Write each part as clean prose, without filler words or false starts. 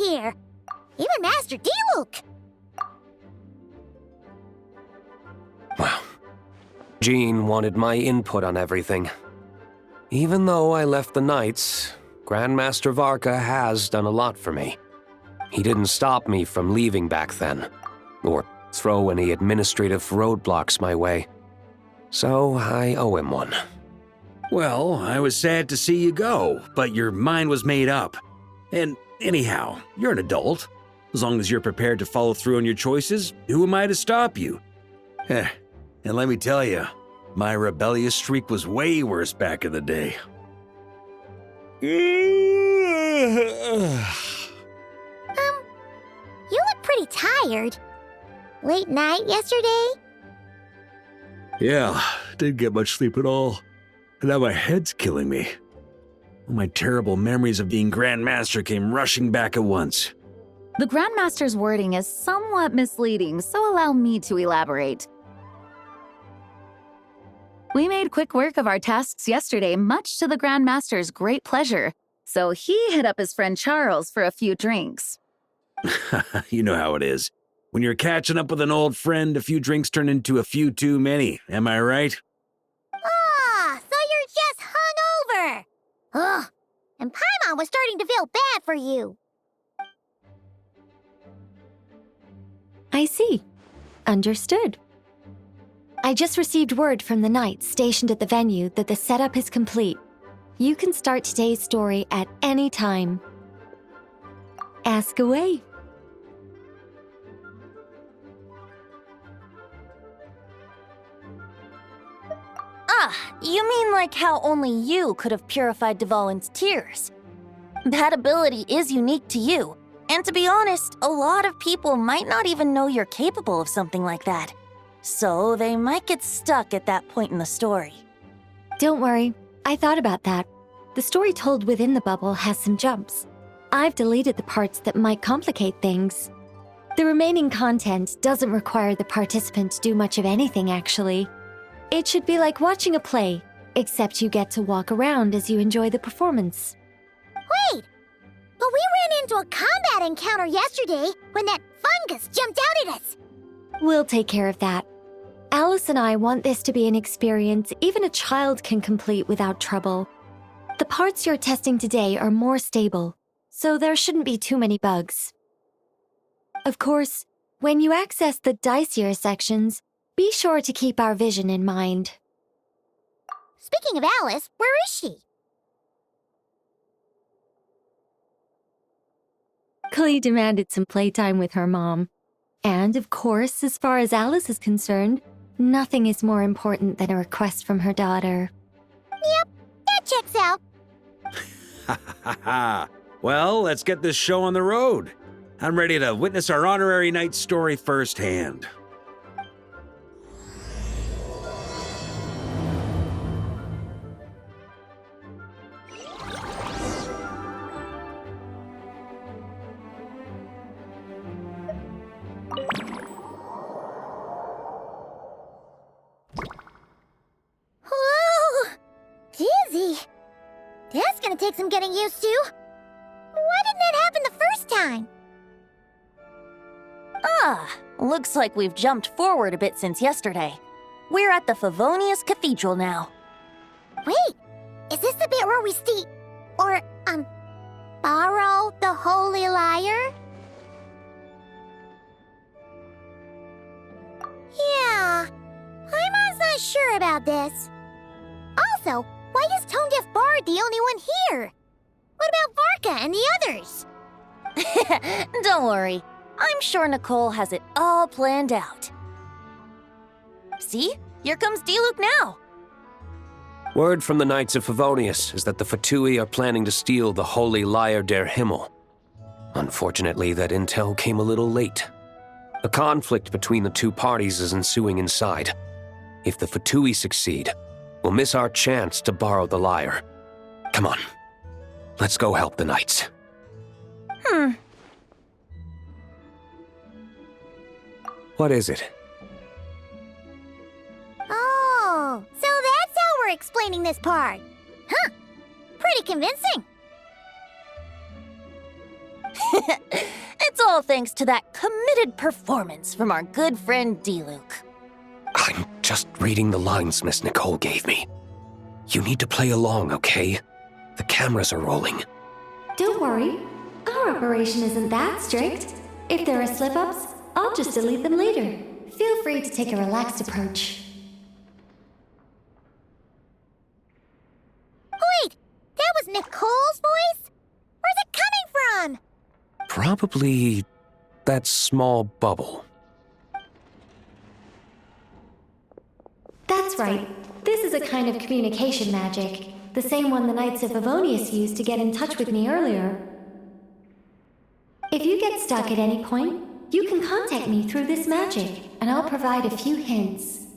here. Even Master Diluc. Well, Jean wanted my input on everything. Even though I left the Knights, Grandmaster Varka has done a lot for me. He didn't stop me from leaving back then, or throw any administrative roadblocks my way. So I owe him one. Well, I was sad to see you go, but your mind was made up. And anyhow, you're an adult. As long as you're prepared to follow through on your choices, who am I to stop you? And let me tell you, my rebellious streak was way worse back in the day. You look pretty tired. Late night yesterday? Yeah, didn't get much sleep at all. And now my head's killing me. All my terrible memories of being Grandmaster came rushing back at once. The Grandmaster's wording is somewhat misleading, so allow me to elaborate. We made quick work of our tasks yesterday, much to the Grandmaster's great pleasure, so he hit up his friend Charles for a few drinks. You know how it is. When you're catching up with an old friend, a few drinks turn into a few too many, am I right? Ah, so you're just hungover. Ugh, and Paimon was starting to feel bad for you. I see. Understood. I just received word from the Knights stationed at the venue that the setup is complete. You can start today's story at any time. Ask away. Ah, you mean like how only you could have purified Dvalin's tears? That ability is unique to you, and to be honest, a lot of people might not even know you're capable of something like that. So they might get stuck at that point in the story. Don't worry, I thought about that. The story told within the bubble has some jumps. I've deleted the parts that might complicate things. The remaining content doesn't require the participant to do much of anything, actually. It should be like watching a play, except you get to walk around as you enjoy the performance. Wait! But we ran into a combat encounter yesterday when that fungus jumped out at us. We'll take care of that. Alice and I want this to be an experience even a child can complete without trouble. The parts you're testing today are more stable, so there shouldn't be too many bugs. Of course, when you access the dicier sections, be sure to keep our vision in mind. Speaking of Alice, where is she? Klee demanded some playtime with her mom. And, of course, as far as Alice is concerned, nothing is more important than a request from her daughter. Yep, that checks out. Ha ha ha! Well, let's get this show on the road. I'm ready to witness our honorary knight story firsthand. Whoa! Dizzy. That's gonna take some getting used to. Why didn't that happen the first time? Ah, looks like we've jumped forward a bit since yesterday. We're at the Favonius Cathedral now. Wait, is this the bit where we borrow the Holy Lyre? Yeah, Paimon's not sure about this. Also, why is Tone Deaf Bard the only one here? What about Varka and the others? Don't worry, I'm sure Nicole has it all planned out. See? Here comes Diluc now. Word from the Knights of Favonius is that the Fatui are planning to steal the Holy Lyre der Himmel. Unfortunately, that intel came a little late. A conflict between the two parties is ensuing inside. If the Fatui succeed, we'll miss our chance to borrow the lyre. Come on, let's go help the Knights. What is it? Oh, so that's how we're explaining this part. Huh, pretty convincing. It's all thanks to that committed performance from our good friend D-Luke. I'm just reading the lines Miss Nicole gave me. You need to play along, okay? The cameras are rolling. Don't worry. Our operation isn't that strict. If there are slip-ups, I'll just delete them later. Feel free to take a relaxed approach. Wait, that was Nicole's voice? Where's it coming from? Probably that small bubble. That's right. This is a kind of communication magic. The same one the Knights of Favonius used to get in touch with me earlier. If you get stuck at any point, you can contact me through this magic, and I'll provide a few hints.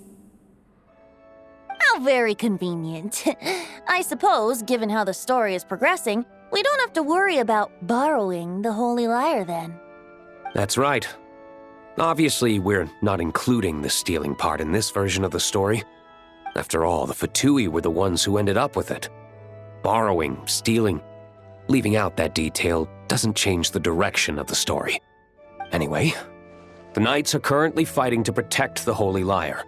How very convenient. I suppose, given how the story is progressing, we don't have to worry about borrowing the Holy Lyre then. That's right. Obviously, we're not including the stealing part in this version of the story. After all, the Fatui were the ones who ended up with it. Borrowing, stealing, leaving out that detail doesn't change the direction of the story. Anyway, the Knights are currently fighting to protect the Holy Lyre.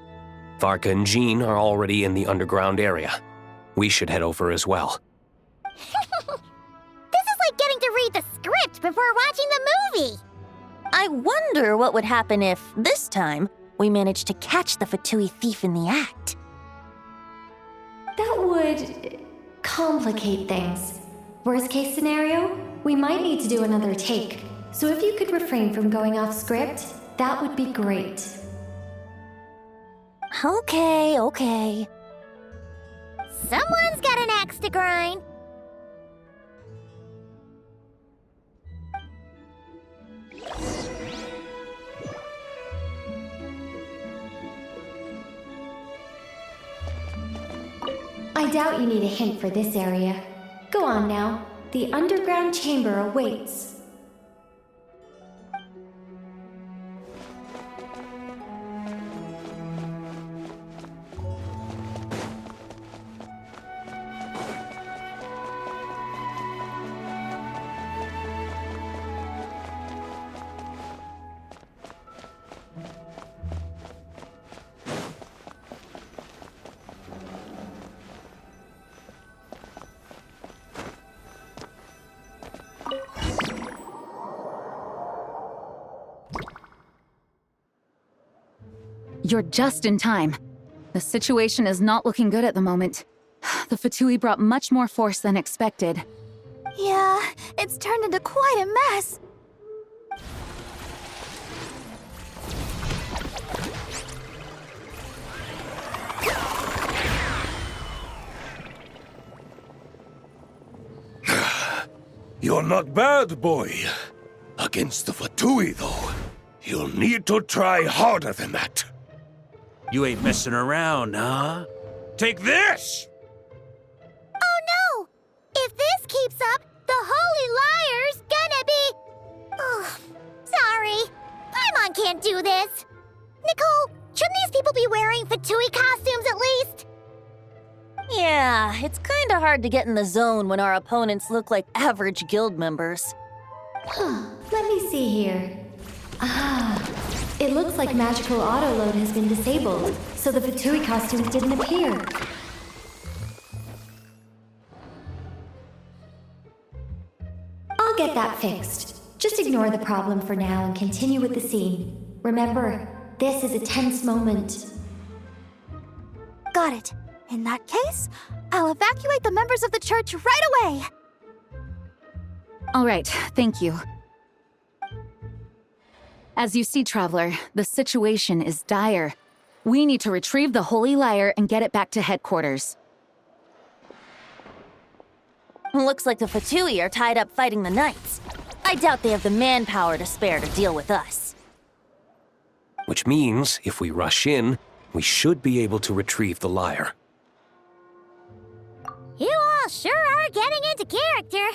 Varka and Jean are already in the underground area. We should head over as well. This is like getting to read the script before watching the movie. I wonder what would happen if, this time, we managed to catch the Fatui thief in the act. That would complicate things. Worst case scenario, we might need to do another take. So if you could refrain from going off script, that would be great. Okay. Someone's got an axe to grind. I doubt you need a hint for this area. Go on now. The underground chamber awaits. You're just in time. The situation is not looking good at the moment. The Fatui brought much more force than expected. Yeah, it's turned into quite a mess. You're not bad, boy. Against the Fatui, though, you'll need to try harder than that. You ain't messing around, huh? Take this! Oh no! If this keeps up, the Holy Lyre's gonna be... Oh, sorry. Paimon can't do this. Nicole, shouldn't these people be wearing Fatui costumes at least? Yeah, it's kinda hard to get in the zone when our opponents look like average guild members. Let me see here. It looks like magical autoload has been disabled, so the Fatui costumes didn't appear. I'll get that fixed. Just ignore the problem for now and continue with the scene. Remember, this is a tense moment. Got it. In that case, I'll evacuate the members of the church right away. All right, thank you. As you see, Traveler, the situation is dire. We need to retrieve the Holy Lyre and get it back to headquarters. Looks like the Fatui are tied up fighting the Knights. I doubt they have the manpower to spare to deal with us. Which means, if we rush in, we should be able to retrieve the lyre. You all sure are getting into character.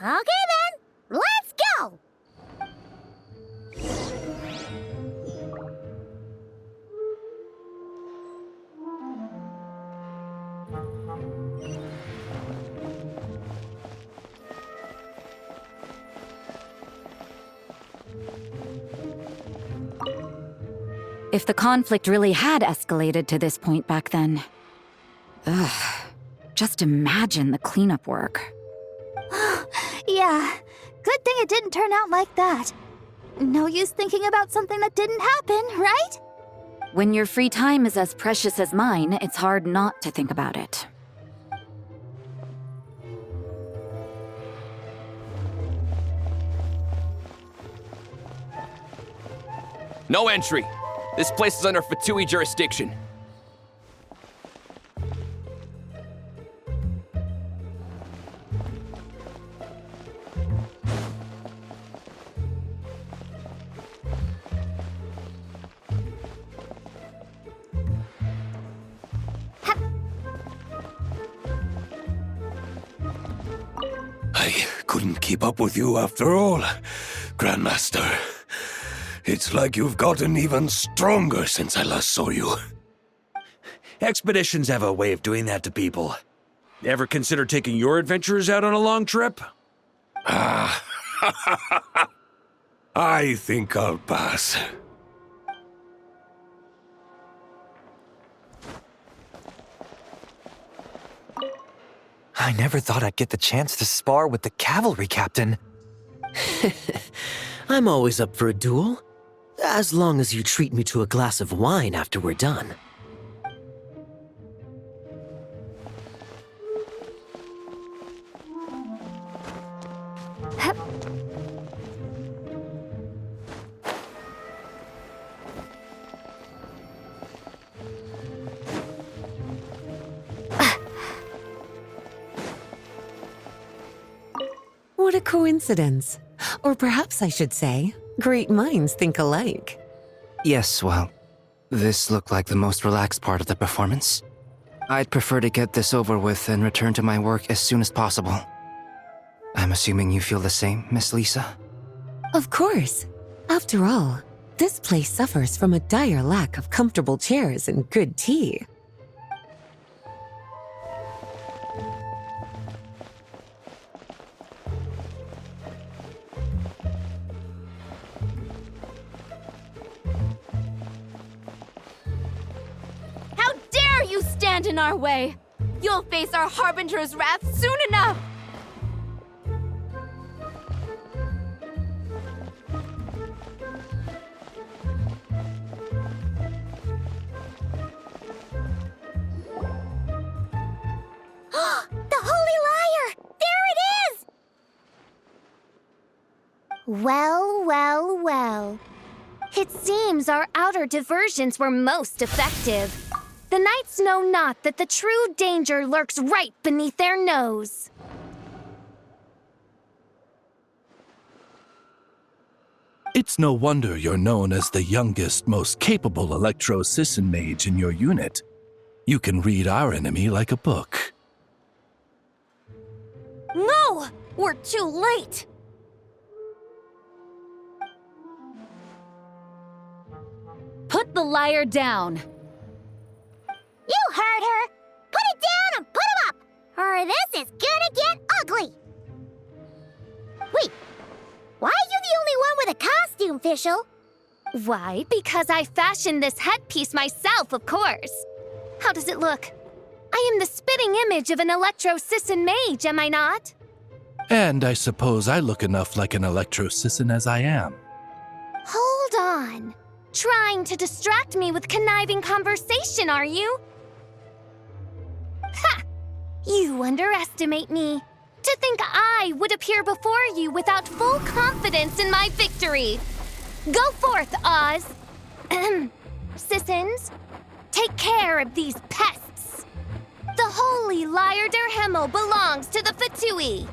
Okay then, let's go! If the conflict really had escalated to this point back then. Ugh. Just imagine the cleanup work. Yeah, good thing it didn't turn out like that. No use thinking about something that didn't happen, right? When your free time is as precious as mine, it's hard not to think about it. No entry. This place is under Fatui jurisdiction. I couldn't keep up with you after all, Grandmaster. It's like you've gotten even stronger since I last saw you. Expeditions have a way of doing that to people. Ever consider taking your adventurers out on a long trip? I think I'll pass. I never thought I'd get the chance to spar with the cavalry captain. I'm always up for a duel, as long as you treat me to a glass of wine after we're done. What a coincidence. Or perhaps I should say, great minds think alike. Yes, well, this looked like the most relaxed part of the performance. I'd prefer to get this over with and return to my work as soon as possible. I'm assuming you feel the same, Miss Lisa? Of course. After all, this place suffers from a dire lack of comfortable chairs and good tea. How dare you stand in our way! You'll face our Harbinger's wrath soon enough! The Holy Liar! There it is! Well, well, well. It seems our outer diversions were most effective. The knights know not that the true danger lurks right beneath their nose. It's no wonder you're known as the youngest, most capable electro-Sisson mage in your unit. You can read our enemy like a book. No! We're too late! Put the liar down. You heard her! Put it down and put him up! Or this is gonna get ugly! Wait, why are you the only one with a costume, Fischl? Why? Because I fashioned this headpiece myself, of course. How does it look? I am the spitting image of an electro-Sisson mage, am I not? And I suppose I look enough like an electro-Sisson as I am. Hold on. Trying to distract me with conniving conversation, are you? Ha! You underestimate me. To think I would appear before you without full confidence in my victory. Go forth, Oz. Sissons, take care of these pests. The holy Liar der Himmel belongs to the Fatui.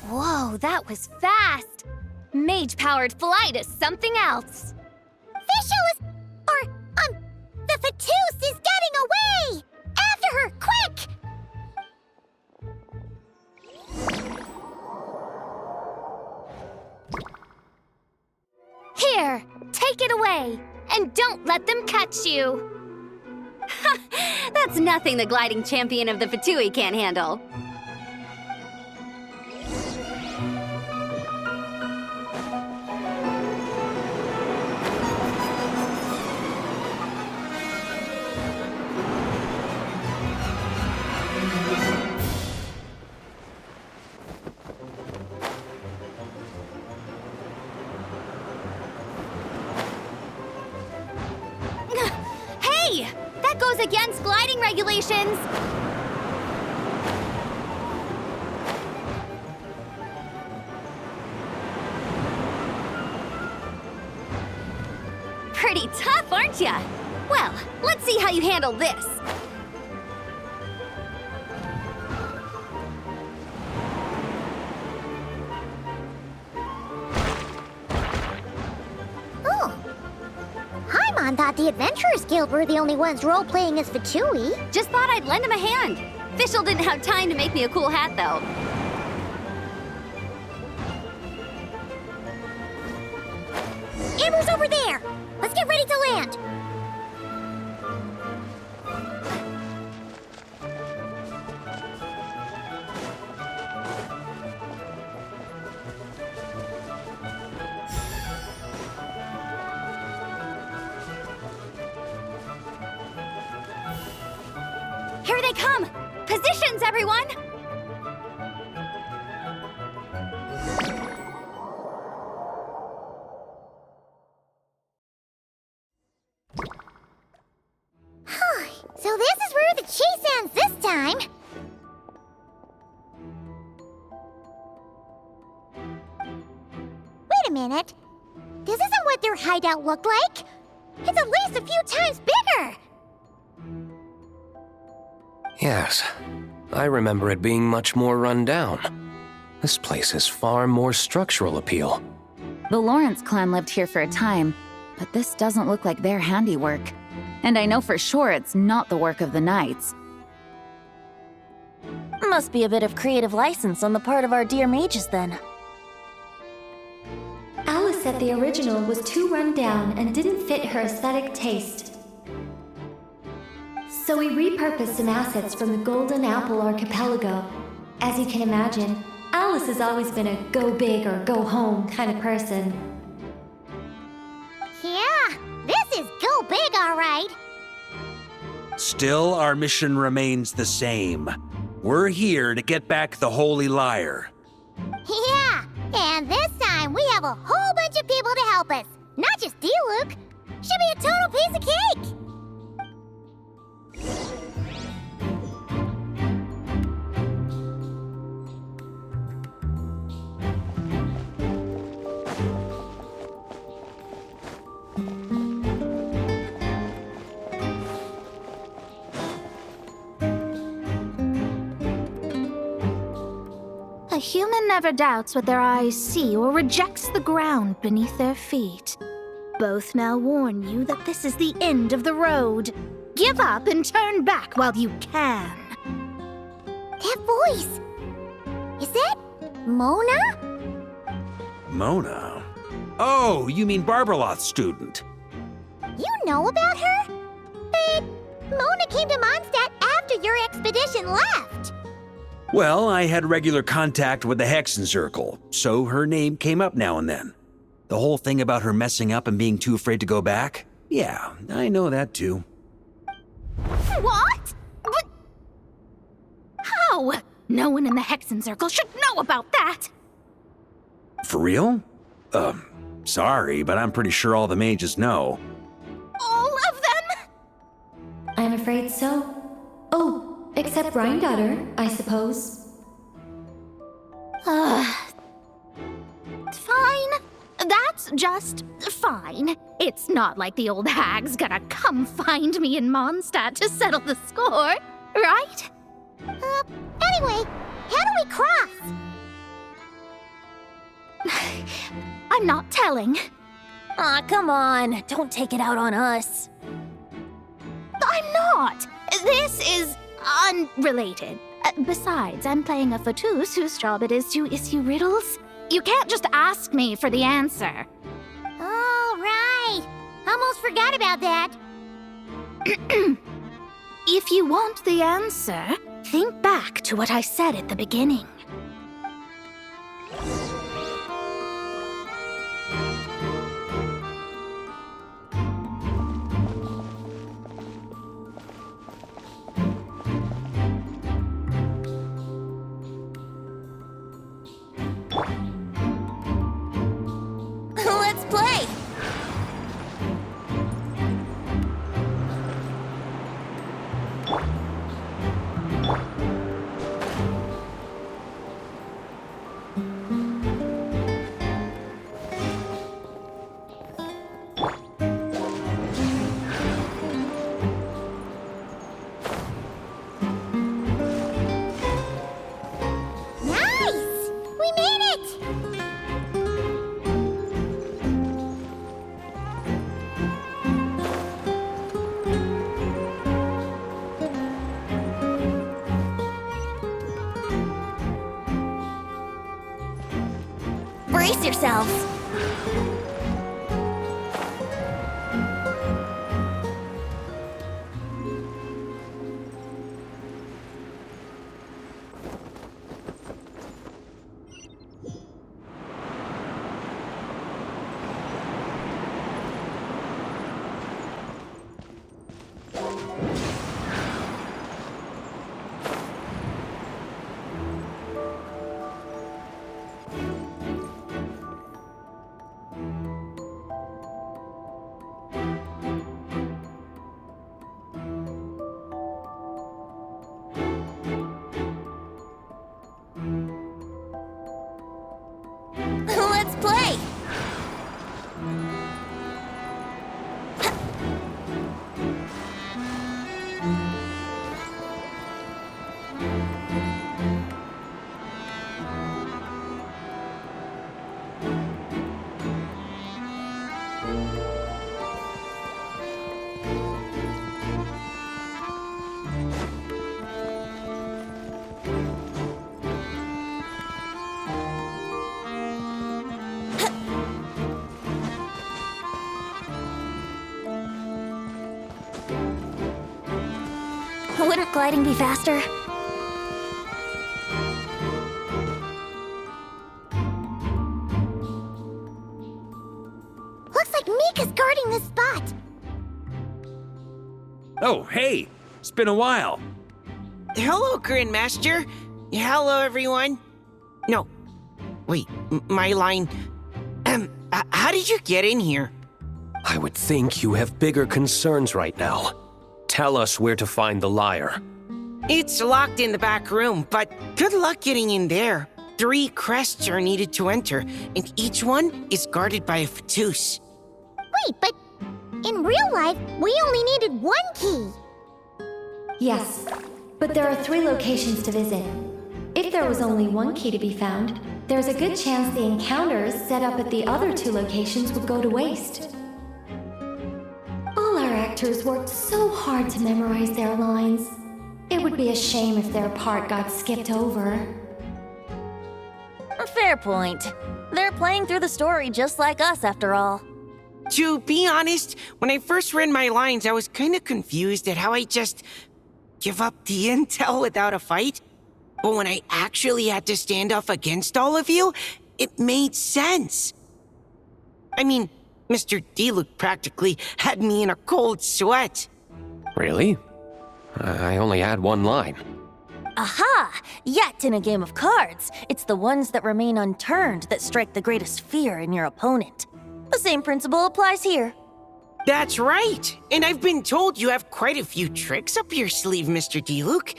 Whoa, that was fast. Mage-powered flight is something else. Fischl is... the Fatus is getting away! After her, quick! Here, take it away, and don't let them catch you. That's nothing the gliding champion of the Fatui can't handle. Hey! That goes against gliding regulations! Pretty tough, aren't ya? Well, let's see how you handle this. Oh. Paimon thought the Adventurers Guild were the only ones role-playing as Fatui. Just thought I'd lend him a hand. Fischl didn't have time to make me a cool hat, though. Amber's over there! Let's get ready to land! Here they come! Positions, everyone! So this is where the chase ends this time. Wait a minute. This isn't what their hideout looked like. It's at least a few times bigger. Yes, I remember it being much more run down. This place has far more structural appeal. The Lawrence clan lived here for a time, but this doesn't look like their handiwork. And I know for sure it's not the work of the Knights. Must be a bit of creative license on the part of our dear mages, then. Alice said the original was too run down and didn't fit her aesthetic taste. So we repurposed some assets from the Golden Apple Archipelago. As you can imagine, Alice has always been a go big or go home kind of person. Yeah, this is go big, all right. Still, our mission remains the same. We're here to get back the Holy Lyre. Yeah, and this time we have a whole bunch of people to help us. Not just you, Luke. Should be a total piece of cake. A human never doubts what their eyes see or rejects the ground beneath their feet. Both now warn you that this is the end of the road. Give up and turn back while you can. That voice. Is that Mona? Mona? Oh, you mean Barbarloth's student. You know about her? But Mona came to Mondstadt after your expedition left. Well, I had regular contact with the Hexen Circle, so her name came up now and then. The whole thing about her messing up and being too afraid to go back? Yeah, I know that too. What? But how? No one in the Hexen Circle should know about that! For real? Sorry, but I'm pretty sure all the mages know. All of them? I'm afraid so. Oh, except Rhindaughter, I suppose. Fine. That's just fine. It's not like the old hag's gonna come find me in Mondstadt to settle the score, right? Anyway, how do we cross? I'm not telling. Aw, come on. Don't take it out on us. I'm not. This is unrelated. Besides, I'm playing a fatus whose job it is to issue riddles. You can't just ask me for the answer. All right. Almost forgot about that. If you want the answer, think back to what I said at the beginning. Let's play! Brace yourselves. Let's play! Wouldn't gliding be faster? Looks like Mika's guarding this spot. Oh, hey! It's been a while. Hello, Grandmaster. Hello, everyone. No. Wait, my line. How did you get in here? I would think you have bigger concerns right now. Tell us where to find the lyre. It's locked in the back room, but good luck getting in there. 3 crests are needed to enter, and each one is guarded by a Fatus. Wait, but in real life, we only needed 1 key. Yes, but there are 3 locations to visit. If there was only 1 key to be found, there's a good chance the encounters set up at the other 2 locations would go to waste. All our actors worked so hard to memorize their lines. It would be a shame if their part got skipped over. Fair point. They're playing through the story just like us, after all. To be honest, when I first read my lines, I was kind of confused at how I just give up the intel without a fight. But when I actually had to stand off against all of you, it made sense. I mean, Mr. Diluc practically had me in a cold sweat. Really? I only had 1 line. Aha! Yet in a game of cards, it's the ones that remain unturned that strike the greatest fear in your opponent. The same principle applies here. That's right! And I've been told you have quite a few tricks up your sleeve, Mr. Diluc.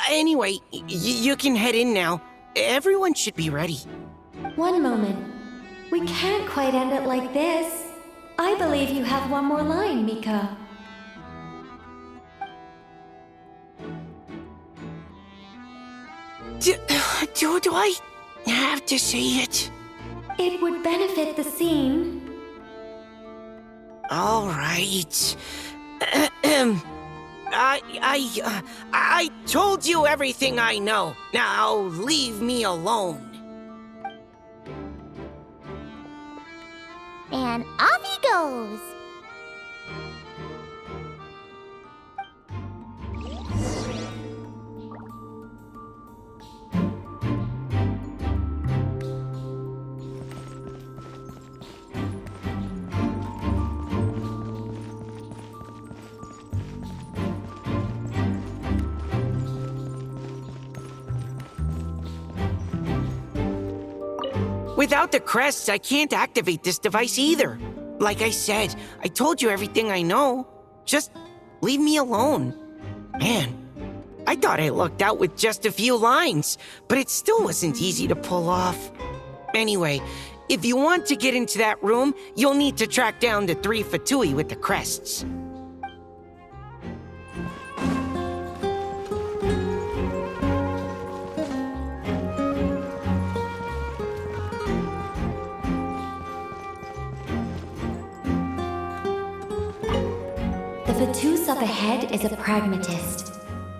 Anyway, you can head in now. Everyone should be ready. One moment. We can't quite end it like this. I believe you have 1 more line, Mika. Do I have to say it? It would benefit the scene. All right. I told you everything I know. Now leave me alone. And off he goes. Without the crests, I can't activate this device either. Like I said, I told you everything I know. Just leave me alone. Man, I thought I lucked out with just a few lines, but it still wasn't easy to pull off. Anyway, if you want to get into that room, you'll need to track down the 3 Fatui with the crests. The Fatus up ahead is a pragmatist.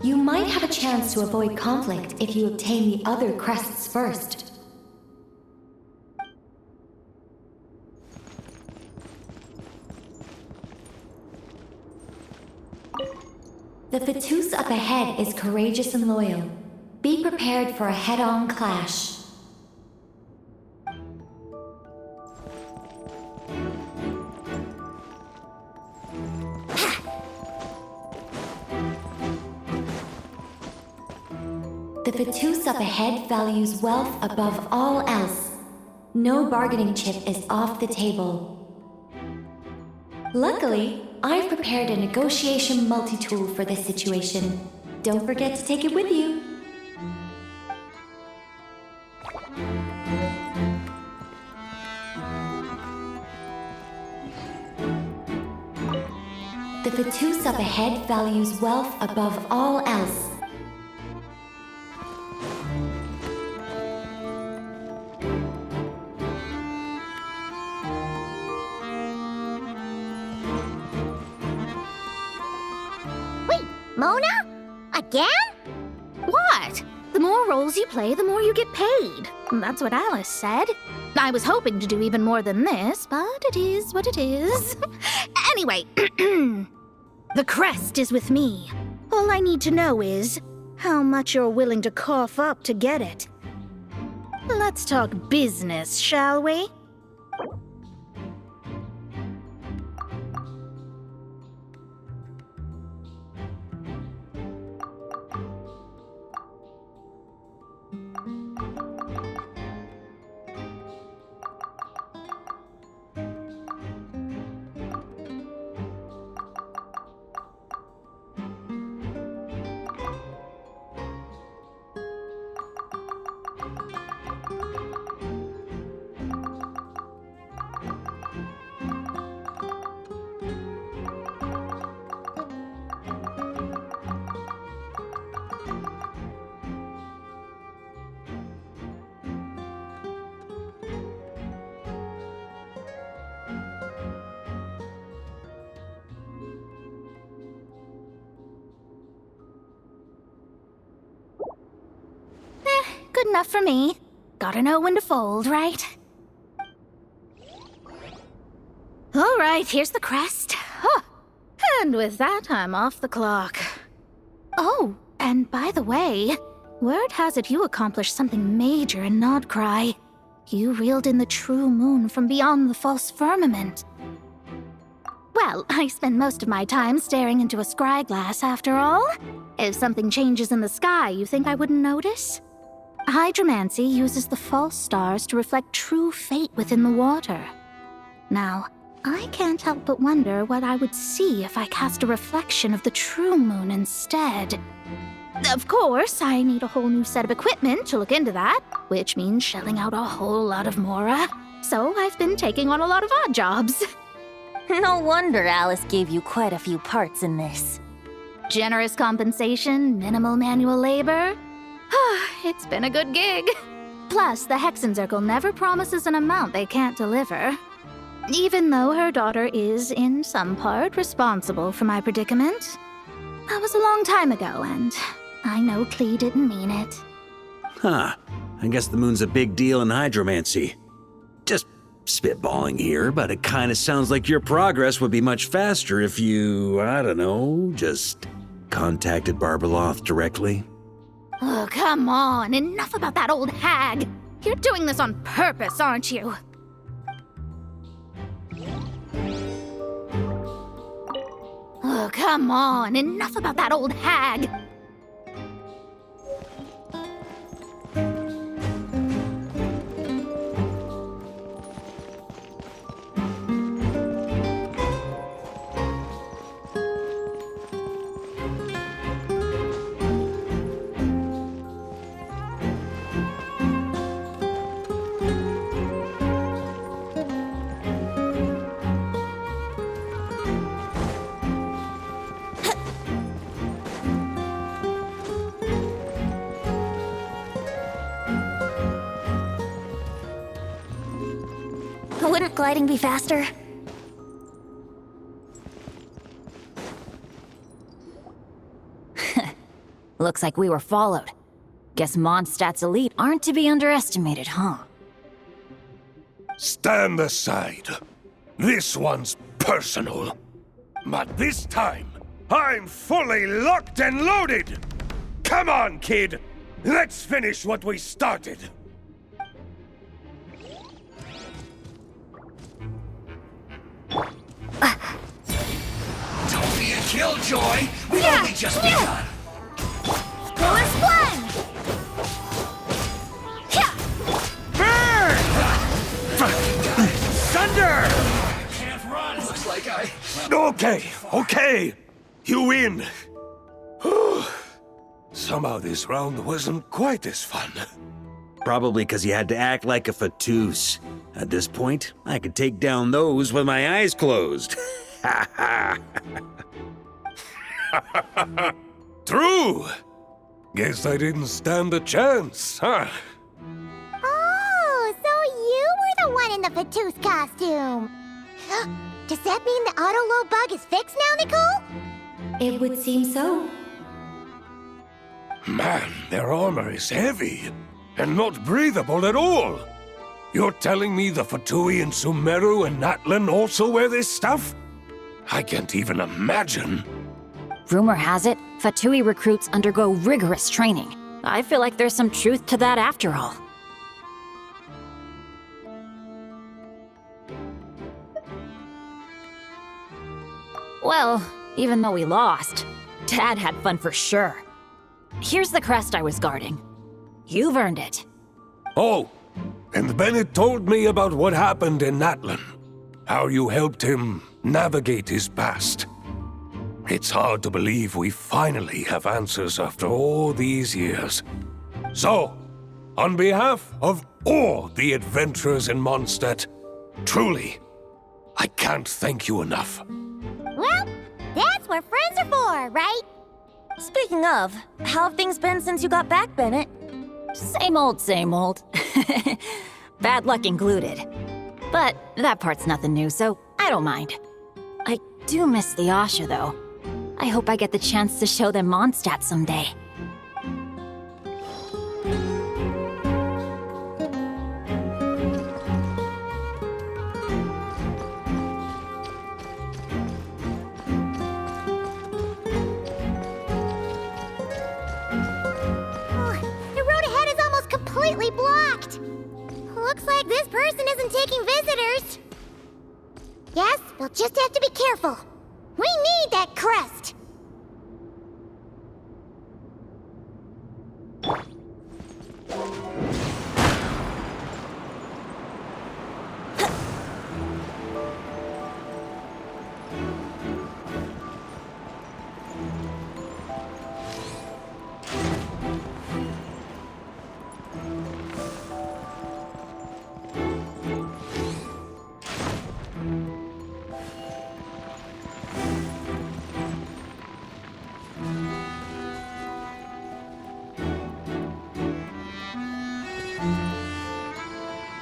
You might have a chance to avoid conflict if you obtain the other crests first. The Fatus up ahead is courageous and loyal. Be prepared for a head-on clash. The Fatus up ahead values wealth above all else. No bargaining chip is off the table. Luckily, I've prepared a negotiation multi-tool for this situation. Don't forget to take it with you. The Fatus up ahead values wealth above all else. Mona? Again? What? The more roles you play, the more you get paid. That's what Alice said. I was hoping to do even more than this, but it is what it is. Anyway, the crest is with me. All I need to know is how much you're willing to cough up to get it. Let's talk business, shall we? Good enough for me. Gotta know when to fold, right? All right, here's the crest. Huh. And with that, I'm off the clock. Oh, and by the way, word has it you accomplished something major in Nodcry. You reeled in the true moon from beyond the false firmament. Well, I spend most of my time staring into a scry glass, after all. If something changes in the sky, you think I wouldn't notice? Hydromancy uses the false stars to reflect true fate within the water. Now, I can't help but wonder what I would see if I cast a reflection of the true moon instead. Of course, I need a whole new set of equipment to look into that, which means shelling out a whole lot of mora. So I've been taking on a lot of odd jobs. No wonder Alice gave you quite a few parts in this. Generous compensation, minimal manual labor. It's been a good gig. Plus, the Hexenzirkel never promises an amount they can't deliver. Even though her daughter is, in some part, responsible for my predicament. That was a long time ago, and I know Klee didn't mean it. Huh. I guess the moon's a big deal in hydromancy. Just spitballing here, but it kind of sounds like your progress would be much faster if you, I don't know, just contacted Barbeloth directly. Oh, come on. Enough about that old hag. You're doing this on purpose, aren't you? Oh, come on. Enough about that old hag. Wouldn't gliding be faster? Looks like we were followed. Guess Mondstadt's elite aren't to be underestimated, huh? Stand aside. This one's personal. But this time, I'm fully locked and loaded! Come on, kid! Let's finish what we started! Don't be a killjoy! We've only just begun! School is fun! Burn! Thunder! Can't run! Looks like I... Okay. You win. Somehow this round wasn't quite as fun. Probably because you had to act like a fatous. At this point, I could take down those with my eyes closed. True. Guess I didn't stand a chance, huh? Oh, so you were the one in the Fatous costume. Does that mean the auto-load bug is fixed now, Nicole? It would seem so. Man, their armor is heavy and not breathable at all. You're telling me the Fatui in Sumeru and Natlan also wear this stuff? I can't even imagine. Rumor has it, Fatui recruits undergo rigorous training. I feel like there's some truth to that after all. Well, even though we lost, Dad had fun for sure. Here's the crest I was guarding. You've earned it. Oh, and Bennett told me about what happened in Natlan. How you helped him navigate his past. It's hard to believe we finally have answers after all these years. So, on behalf of all the adventurers in Mondstadt, truly, I can't thank you enough. Well, that's what friends are for, right? Speaking of, how have things been since you got back, Bennett? Same old, same old. Bad luck included. But that part's nothing new, so I don't mind. I do miss the Asha, though. I hope I get the chance to show them Mondstadt someday. Completely blocked. Looks like this person isn't taking visitors. Yes, we'll just have to be careful. We need that crest.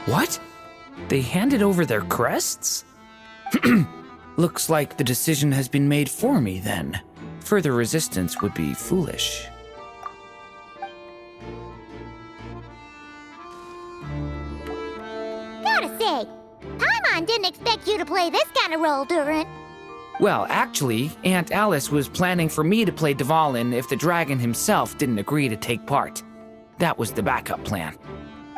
What? They handed over their crests? Looks like the decision has been made for me then. Further resistance would be foolish. Gotta say, Paimon didn't expect you to play this kind of role, Durant. Well, actually, Aunt Alice was planning for me to play Dvalin if the dragon himself didn't agree to take part. That was the backup plan.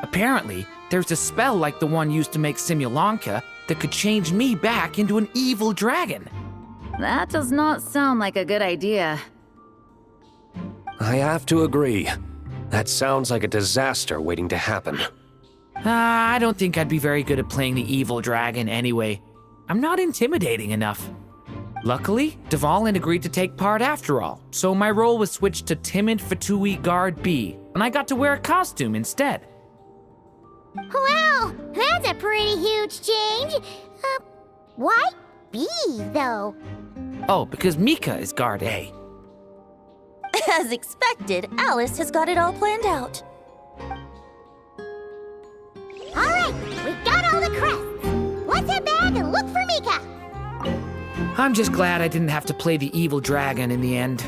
Apparently, there's a spell like the one used to make Simulanka that could change me back into an evil dragon. That does not sound like a good idea. I have to agree. That sounds like a disaster waiting to happen. I don't think I'd be very good at playing the evil dragon anyway. I'm not intimidating enough. Luckily, Dvalin agreed to take part after all, so my role was switched to timid Fatui Guard B, and I got to wear a costume instead. Wow, that's a pretty huge change. Why B, though? Oh, because Mika is Guard A. As expected, Alice has got it all planned out. All right, we've got all the crests. Let's head back and look for Mika. I'm just glad I didn't have to play the evil dragon in the end.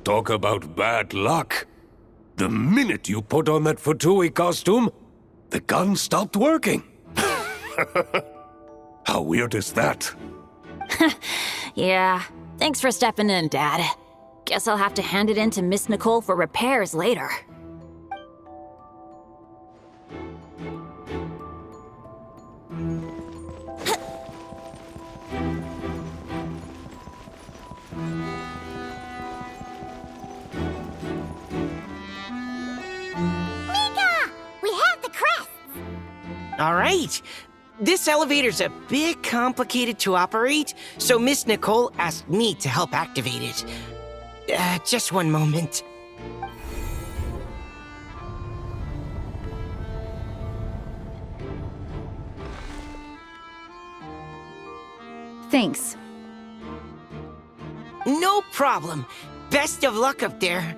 Talk about bad luck. The minute you put on that Fatui costume, the gun stopped working. How weird is that? Yeah, thanks for stepping in, Dad. Guess I'll have to hand it in to Miss Nicole for repairs later. All right. This elevator's a bit complicated to operate, so Miss Nicole asked me to help activate it. Just one moment. Thanks. No problem. Best of luck up there.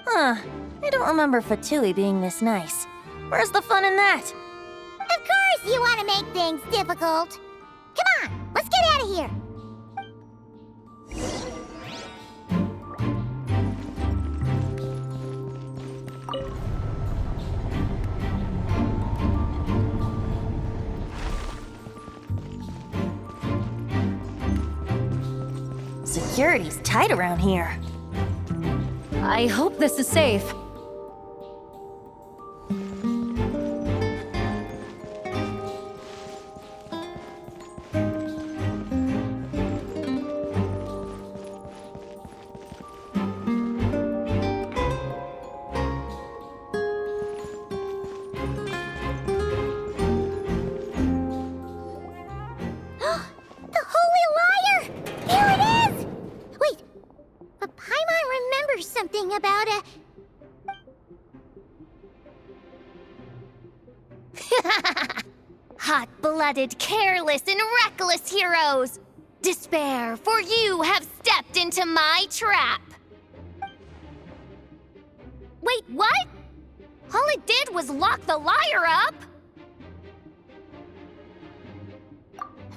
Huh. I don't remember Fatui being this nice. Where's the fun in that? Of course you want to make things difficult. Come on, let's get out of here. Security's tight around here. I hope this is safe. Something about a... Hot-blooded, careless, and reckless heroes! Despair, for you have stepped into my trap! Wait, what? All it did was lock the liar up?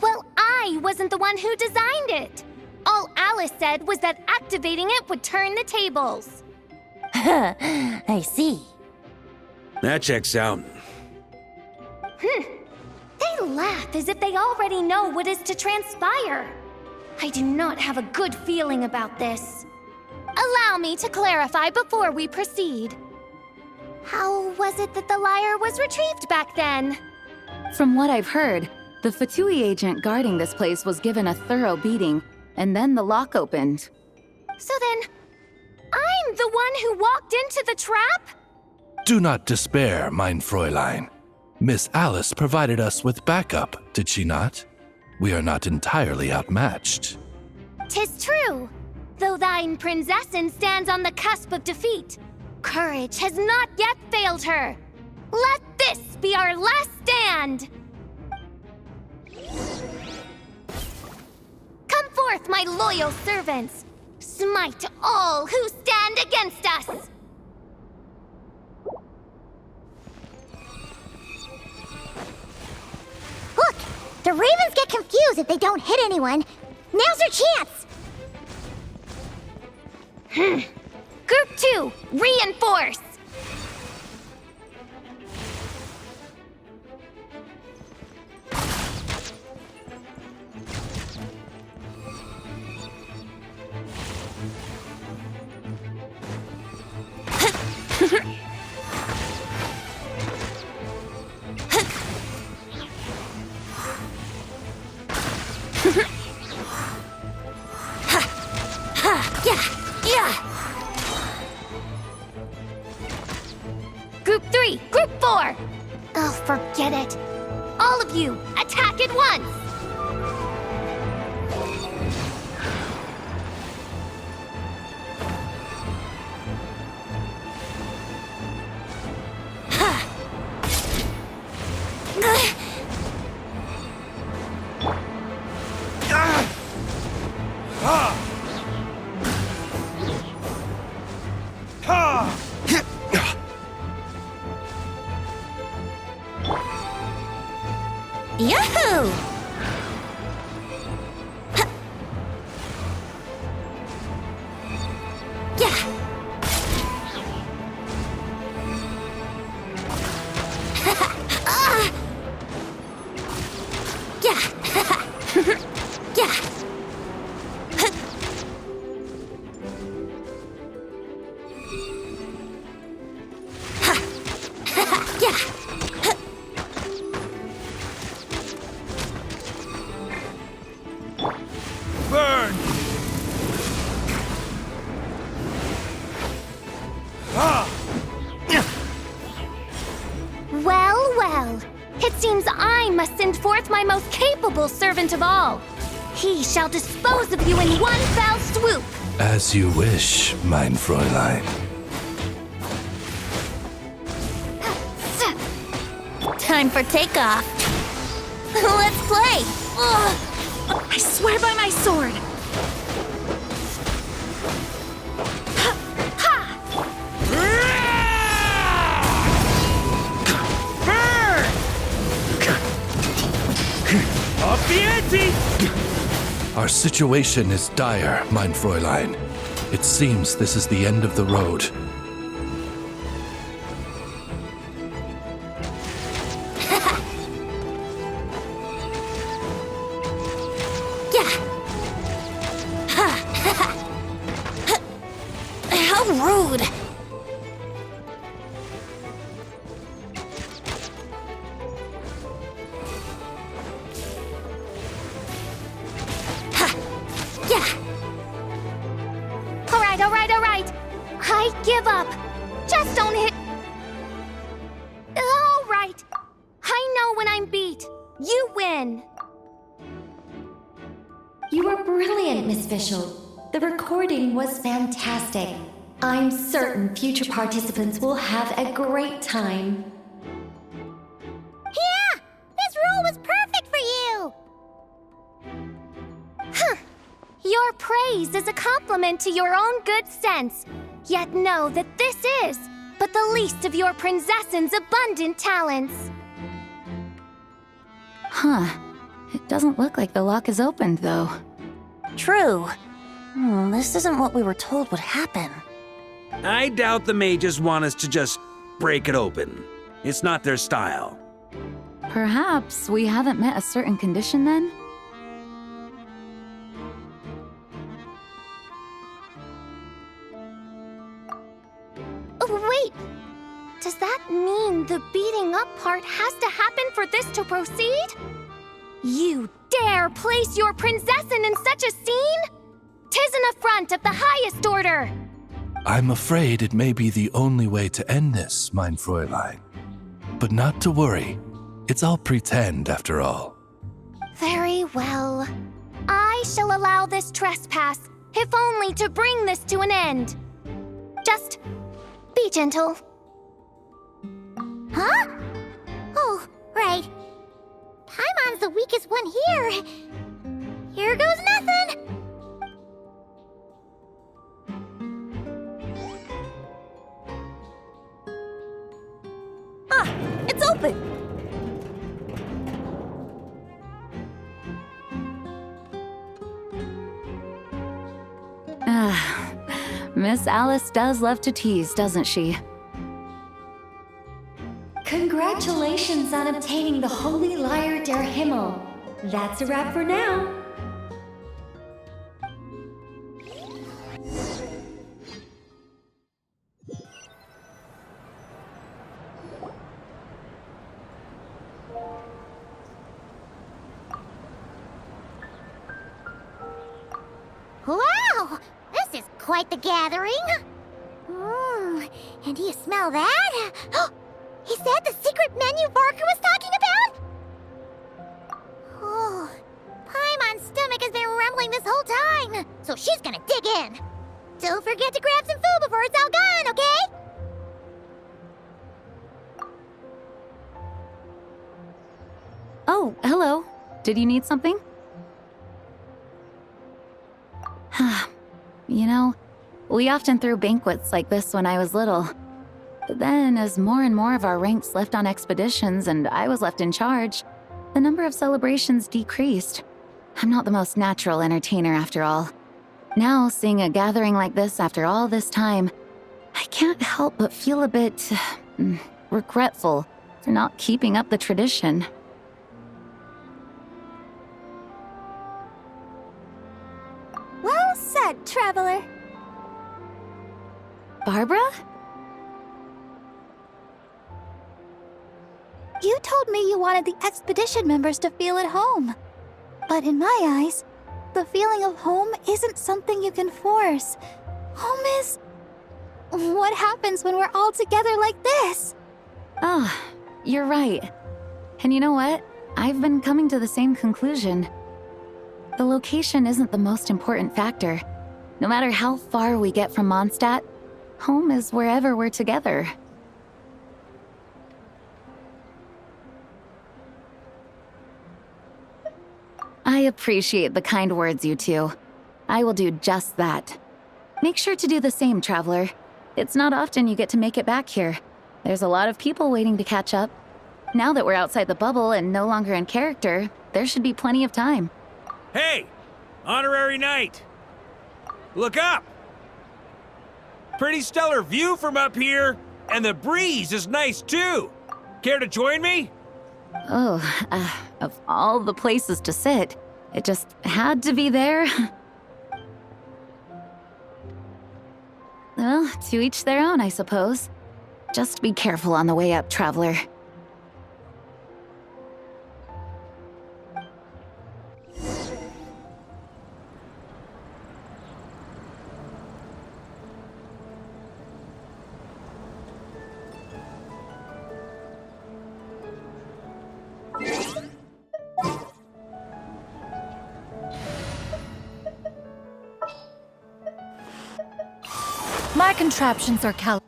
Well, I wasn't the one who designed it. All Alice said was that activating it would turn the tables. I see. That checks out. They laugh as if they already know what is to transpire. I do not have a good feeling about this. Allow me to clarify before we proceed. How was it that the lyre was retrieved back then? From what I've heard, the Fatui agent guarding this place was given a thorough beating, and then the lock opened. So then, I'm the one who walked into the trap? Do not despair, mein Fräulein. Miss Alice provided us with backup, did she not? We are not entirely outmatched. 'Tis true. Though thine Prinzessin stands on the cusp of defeat, courage has not yet failed her. Let this be our last stand! Come forth, my loyal servants! Smite all who stand against us! Look! The Ravens get confused if they don't hit anyone. Now's your chance! Group 2, reinforce! Group 3, Group 4! Oh, forget it. All of you, attack at once! Yahoo! Burn! Ah! Well, well. It seems I must send forth my most capable servant of all. He shall dispose of you in one fell swoop. As you wish, mein Fräulein. Time for takeoff. Let's play! Ugh. I swear by my sword! Up the ante! Our situation is dire, mein Fräulein. It seems this is the end of the road. How rude! All right. I give up. Just don't hit. All right. I know when I'm beat. You win. You were brilliant, Miss Fischl. The recording was fantastic. I'm certain future participants will have a great time. Yeah! This role was perfect for you! Huh. Your praise is a compliment to your own good sense. Yet know that this is but the least of your princess's abundant talents. Huh. It doesn't look like the lock is opened, though. True. This isn't what we were told would happen. I doubt the mages want us to just break it open. It's not their style. Perhaps we haven't met a certain condition then? Wait! Does that mean the beating up part has to happen for this to proceed? You dare place your princessin in such a scene? 'Tis an affront of the highest order! I'm afraid it may be the only way to end this, mein Fräulein. But not to worry. It's all pretend, after all. Very well. I shall allow this trespass, if only to bring this to an end. Just be gentle. Huh? Oh, right. Paimon's the weakest one here. Here goes nothing. Ah, it's open! Miss Alice does love to tease, doesn't she? Congratulations on obtaining the Holy Lyre der Himmel. That's a wrap for now. Wow! This is quite the gathering. And do you smell that? Is that the secret menu Barker was talking about? Oh, Paimon's stomach has been rumbling this whole time, so she's gonna dig in. Don't forget to grab some food before it's all gone, okay? Oh, hello. Did you need something? You know, we often threw banquets like this when I was little. But then, as more and more of our ranks left on expeditions and I was left in charge, the number of celebrations decreased. I'm not the most natural entertainer after all. Now, seeing a gathering like this after all this time, I can't help but feel a bit regretful for not keeping up the tradition. Well said, traveler. Barbara? told me you wanted the expedition members to feel at home. But in my eyes, the feeling of home isn't something you can force. Home is... what happens when we're all together like this? Oh, you're right. And you know what? I've been coming to the same conclusion. The location isn't the most important factor. No matter how far we get from Mondstadt, home is wherever we're together. I appreciate the kind words, you two. I will do just that. Make sure to do the same, Traveler. It's not often you get to make it back here. There's a lot of people waiting to catch up. Now that we're outside the bubble and no longer in character, there should be plenty of time. Hey! Honorary Knight! Look up! Pretty stellar view from up here, and the breeze is nice too. Care to join me? Oh, of all the places to sit, it just had to be there. Well, to each their own, I suppose. Just be careful on the way up, Traveler. My contraptions are Skyward!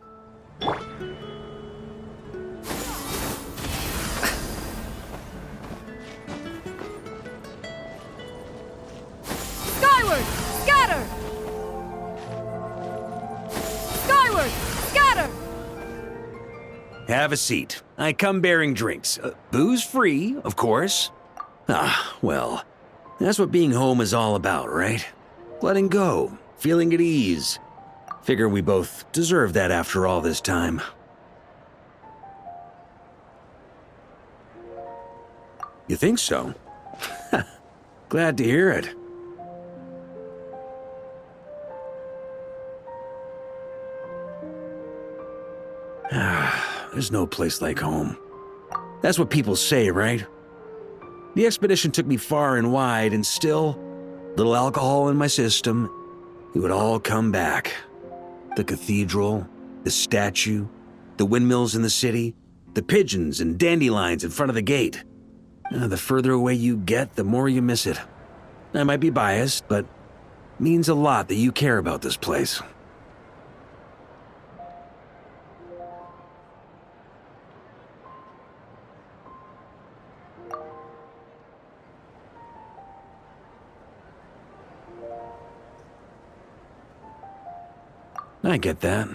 Scatter! Skyward! Scatter! Have a seat. I come bearing drinks. Booze free, of course. Well, that's what being home is all about, right? Letting go, feeling at ease. Figure we both deserve that after all this time. You think so? Glad to hear it. There's no place like home. That's what people say, right? The expedition took me far and wide, and still, little alcohol in my system, it would all come back. The cathedral, the statue, the windmills in the city, the pigeons and dandelions in front of the gate. The further away you get, the more you miss it. I might be biased, but it means a lot that you care about this place. I get that.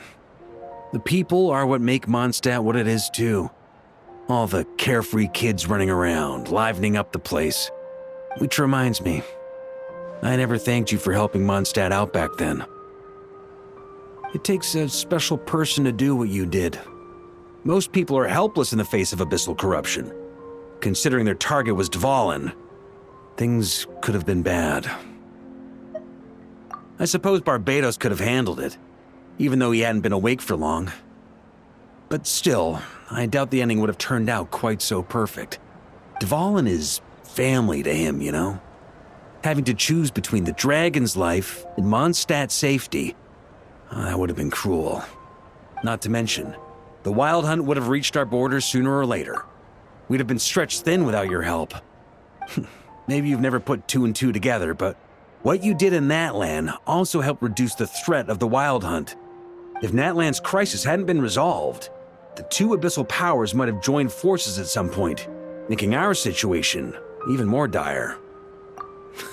The people are what make Mondstadt what it is, too. All the carefree kids running around, livening up the place. Which reminds me, I never thanked you for helping Mondstadt out back then. It takes a special person to do what you did. Most people are helpless in the face of abyssal corruption. Considering their target was Dvalin, things could have been bad. I suppose Barbados could have handled it, even though he hadn't been awake for long. But still, I doubt the ending would have turned out quite so perfect. Dvalin is family to him, you know? Having to choose between the dragon's life and Mondstadt's safety, that would have been cruel. Not to mention, the Wild Hunt would have reached our borders sooner or later. We'd have been stretched thin without your help. Maybe you've never put two and two together, but what you did in Natlan also helped reduce the threat of the Wild Hunt. If Natlan's crisis hadn't been resolved, the two abyssal powers might have joined forces at some point, making our situation even more dire.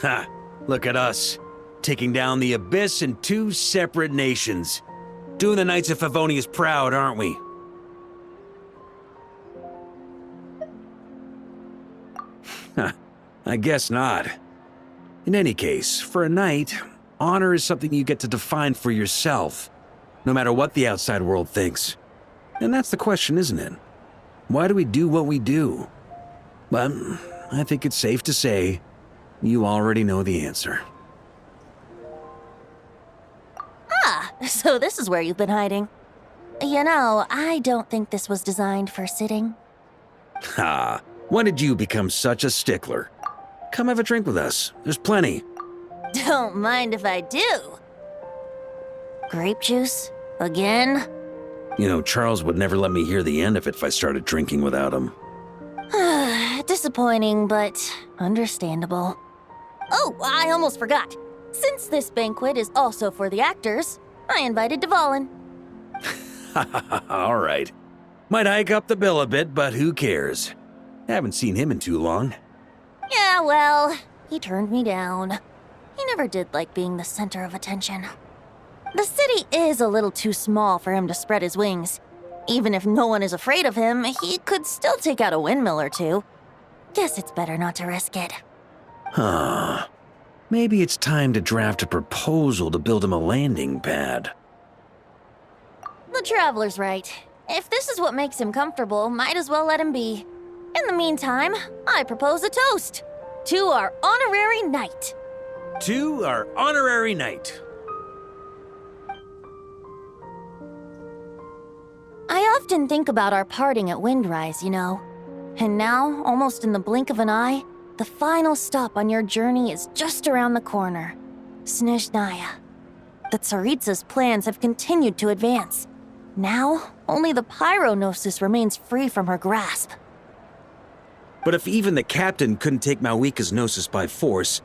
Ha! Look at us, taking down the Abyss in two separate nations. Doing the Knights of Favonius proud, aren't we? I guess not. In any case, for a knight, honor is something you get to define for yourself, no matter what the outside world thinks. And that's the question, isn't it? Why do we do what we do? But I think it's safe to say you already know the answer. Ah, so this is where you've been hiding. You know, I don't think this was designed for sitting. Ha! When did you become such a stickler? Come have a drink with us. There's plenty. Don't mind if I do. Grape juice? Again? You know, Charles would never let me hear the end of it if I started drinking without him. Disappointing, but understandable. Oh, I almost forgot. Since this banquet is also for the actors, I invited Dvalin. All right. Might hike up the bill a bit, but who cares? Haven't seen him in too long. Yeah, well, he turned me down. He never did like being the center of attention. The city is a little too small for him to spread his wings. Even if no one is afraid of him, he could still take out a windmill or two. Guess it's better not to risk it. Huh. Maybe it's time to draft a proposal to build him a landing pad. The Traveler's right. If this is what makes him comfortable, might as well let him be. In the meantime, I propose a toast to our honorary knight. To our honorary knight. I often think about our parting at Windrise, you know. And now, almost in the blink of an eye, the final stop on your journey is just around the corner. Snezhnaya. The Tsaritsa's plans have continued to advance. Now, only the Pyronosis remains free from her grasp. But if even the captain couldn't take Malwika's Gnosis by force,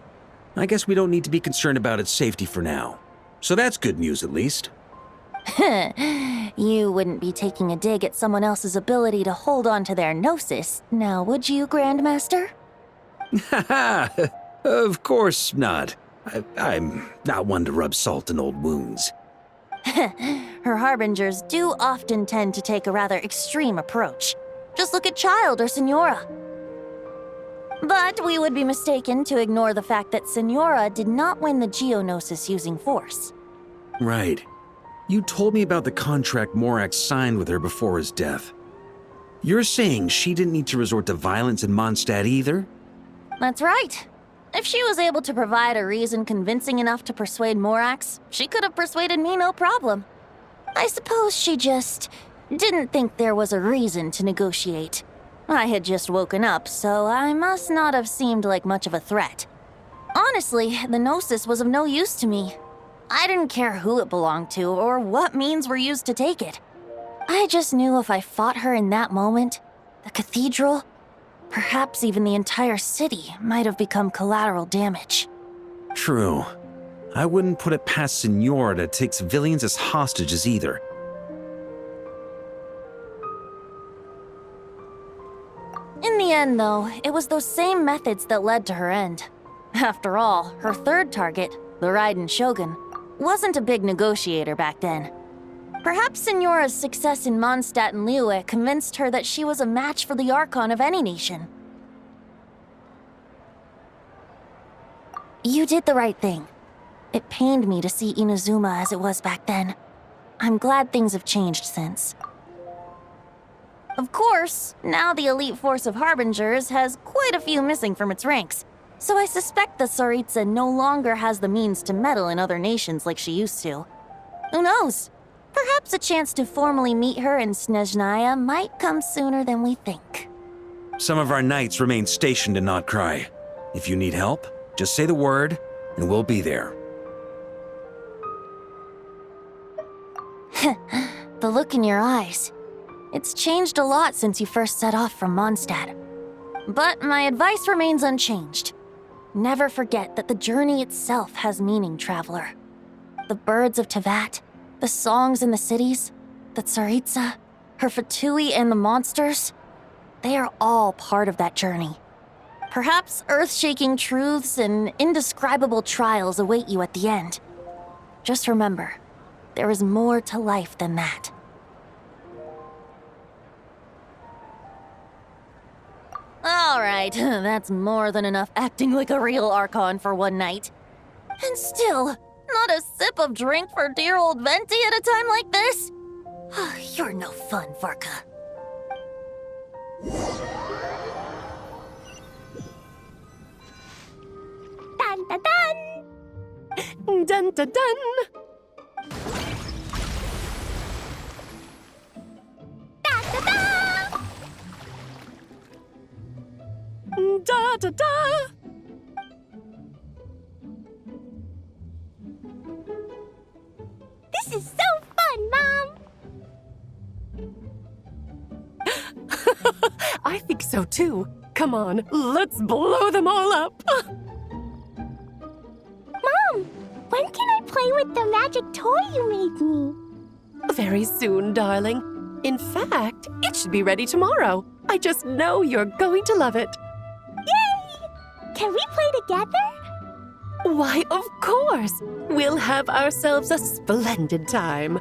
I guess we don't need to be concerned about its safety for now. So that's good news, at least. You wouldn't be taking a dig at someone else's ability to hold on to their Gnosis, now would you, Grandmaster? Haha! Of course not. I'm not one to rub salt in old wounds. Her harbingers do often tend to take a rather extreme approach. Just look at Child or Senora. But we would be mistaken to ignore the fact that Senora did not win the Geonosis using force. Right. You told me about the contract Morax signed with her before his death. You're saying she didn't need to resort to violence in Mondstadt either? That's right. If she was able to provide a reason convincing enough to persuade Morax, she could have persuaded me no problem. I suppose she just didn't think there was a reason to negotiate. I had just woken up, so I must not have seemed like much of a threat. Honestly, the Gnosis was of no use to me. I didn't care who it belonged to or what means were used to take it. I just knew if I fought her in that moment, the cathedral, perhaps even the entire city, might have become collateral damage. True. I wouldn't put it past Senora to take civilians as hostages either. In the end, though, it was those same methods that led to her end. After all, her third target, the Raiden Shogun, wasn't a big negotiator back then. Perhaps Senora's success in Mondstadt and Liyue convinced her that she was a match for the Archon of any nation. You did the right thing. It pained me to see Inazuma as it was back then. I'm glad things have changed since. Of course, now the elite force of Harbingers has quite a few missing from its ranks, so I suspect the Tsaritsa no longer has the means to meddle in other nations like she used to. Who knows? Perhaps a chance to formally meet her in Snezhnaya might come sooner than we think. Some of our knights remain stationed in Not Cry. If you need help, just say the word, and we'll be there. The look in your eyes. It's changed a lot since you first set off from Mondstadt. But my advice remains unchanged. Never forget that the journey itself has meaning, traveler. The birds of Tevat, the songs in the cities, the Tsaritsa, her Fatui and the monsters, they are all part of that journey. Perhaps earth-shaking truths and indescribable trials await you at the end. Just remember, there is more to life than that. All right, that's more than enough acting like a real Archon for one night. And still, not a sip of drink for dear old Venti at a time like this? You're no fun, Varka. Dun dun dun! Dun dun dun! da da da! This is so fun, Mom! I think so too. Come on, let's blow them all up! Mom, when can I play with the magic toy you made me? Very soon, darling. In fact, it should be ready tomorrow. I just know you're going to love it. Yay! Can we play together? Why, of course! We'll have ourselves a splendid time.